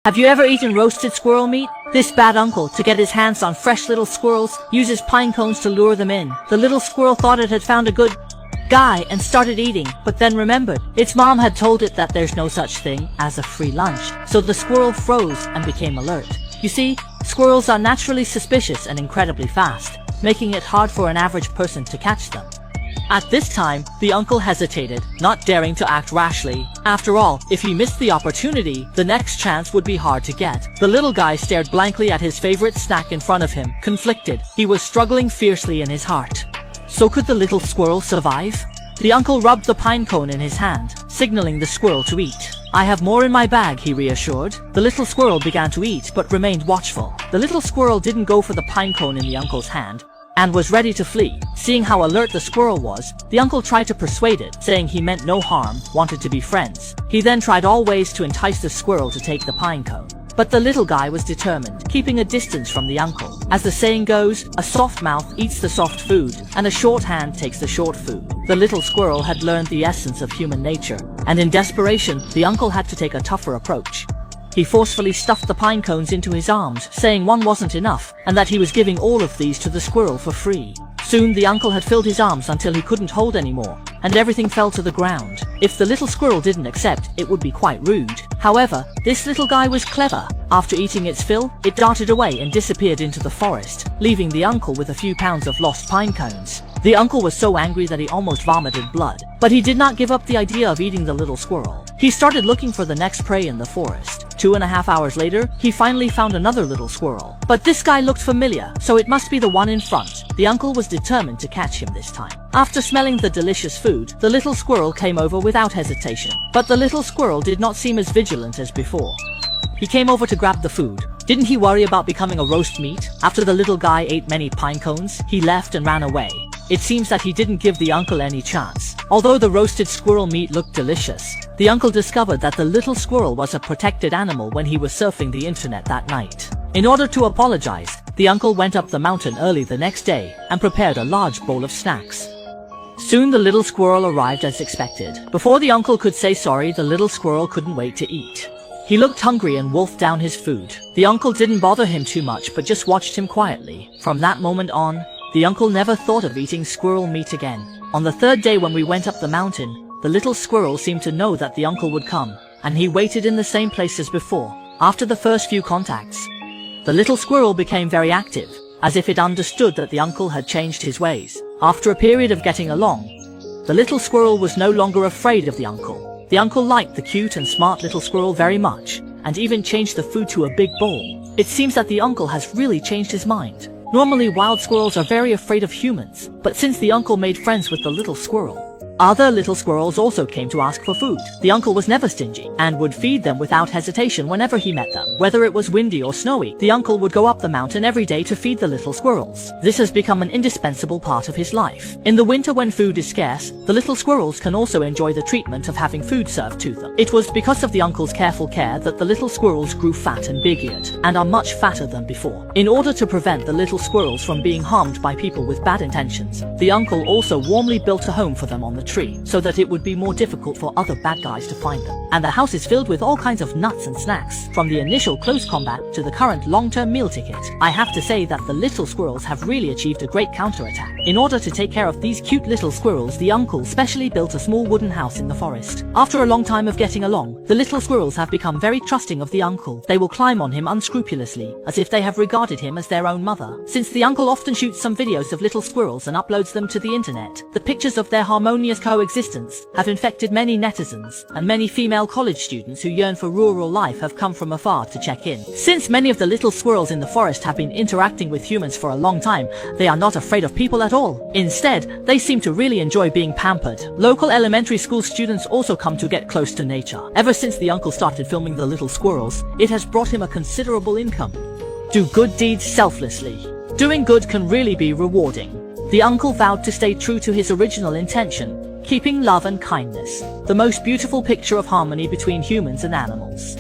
Have you ever eaten roasted squirrel meat? This bad uncle, to get his hands on fresh little squirrels, uses pine cones to lure them in. The little squirrel thought it had found a good guy and started eating, but then remembered its mom had told it that there's no such thing as a free lunch. So the squirrel froze and became alert. You see, squirrels are naturally suspicious and incredibly fast, making it hard for an average person to catch them. At this time, the uncle hesitated, not daring to act rashly. After all, if he missed the opportunity, the next chance would be hard to get. The little guy stared blankly at his favorite snack in front of him, conflicted. He was struggling fiercely in his heart. So could the little squirrel survive? The uncle rubbed the pine cone in his hand, signaling the squirrel to eat. "I have more in my bag," he reassured. The little squirrel began to eat, but remained watchful. The little squirrel didn't go for the pine cone in the uncle's hand, and was ready to flee. Seeing how alert the squirrel was, the uncle tried to persuade it, saying he meant no harm, wanted to be friends. He then tried all ways to entice the squirrel to take the pine cone. But the little guy was determined, keeping a distance from the uncle. As the saying goes, a soft mouth eats the soft food, and a short hand takes the short food. The little squirrel had learned the essence of human nature, and in desperation, the uncle had to take a tougher approach. He forcefully stuffed the pine cones into his arms, saying one wasn't enough, and that he was giving all of these to the squirrel for free. Soon the uncle had filled his arms until he couldn't hold anymore, and everything fell to the ground. If the little squirrel didn't accept, it would be quite rude. However, this little guy was clever. After eating its fill, it darted away and disappeared into the forest, leaving the uncle with a few pounds of lost pine cones. The uncle was so angry that he almost vomited blood, but he did not give up the idea of eating the little squirrel. He started looking for the next prey in the forest. 2.5 hours later, he finally found another little squirrel. But this guy looked familiar, so it must be the one in front. The uncle was determined to catch him this time. After smelling the delicious food, the little squirrel came over without hesitation. But the little squirrel did not seem as vigilant as before. He came over to grab the food. Didn't he worry about becoming a roast meat? After the little guy ate many pine cones, he left and ran away. It seems that he didn't give the uncle any chance. Although the roasted squirrel meat looked delicious, the uncle discovered that the little squirrel was a protected animal when he was surfing the internet that night. In order to apologize, the uncle went up the mountain early the next day and prepared a large bowl of snacks. Soon the little squirrel arrived as expected. Before the uncle could say sorry, the little squirrel couldn't wait to eat. He looked hungry and wolfed down his food. The uncle didn't bother him too much, but just watched him quietly. From that moment on, the uncle never thought of eating squirrel meat again. On the third day when we went up the mountain, the little squirrel seemed to know that the uncle would come, and he waited in the same place as before. After the first few contacts, the little squirrel became very active, as if it understood that the uncle had changed his ways. After a period of getting along, the little squirrel was no longer afraid of the uncle. The uncle liked the cute and smart little squirrel very much, and even changed the food to a big bowl. It seems that the uncle has really changed his mind. Normally wild squirrels are very afraid of humans, but since the uncle made friends with the little squirrel, other little squirrels also came to ask for food. The uncle was never stingy, and would feed them without hesitation whenever he met them. Whether it was windy or snowy, the uncle would go up the mountain every day to feed the little squirrels. This has become an indispensable part of his life. In the winter when food is scarce, the little squirrels can also enjoy the treatment of having food served to them. It was because of the uncle's careful care that the little squirrels grew fat and big-eared, and are much fatter than before. In order to prevent the little squirrels from being harmed by people with bad intentions, the uncle also warmly built a home for them on the tree, so that it would be more difficult for other bad guys to find them. And the house is filled with all kinds of nuts and snacks, from the initial close combat to the current long-term meal ticket. I have to say that the little squirrels have really achieved a great counterattack. In order to take care of these cute little squirrels, the uncle specially built a small wooden house in the forest. After a long time of getting along, the little squirrels have become very trusting of the uncle. They will climb on him unscrupulously, as if they have regarded him as their own mother. Since the uncle often shoots some videos of little squirrels and uploads them to the internet, the pictures of their harmonious coexistence have infected many netizens, and many female college students who yearn for rural life have come from afar to check in. Since many of the little squirrels in the forest have been interacting with humans for a long time, they are not afraid of people at all. Instead, they seem to really enjoy being pampered. Local elementary school students also come to get close to nature. Ever since the uncle started filming the little squirrels, it has brought him a considerable income. Do good deeds selflessly. Doing good can really be rewarding. The uncle vowed to stay true to his original intention, keeping love and kindness, the most beautiful picture of harmony between humans and animals.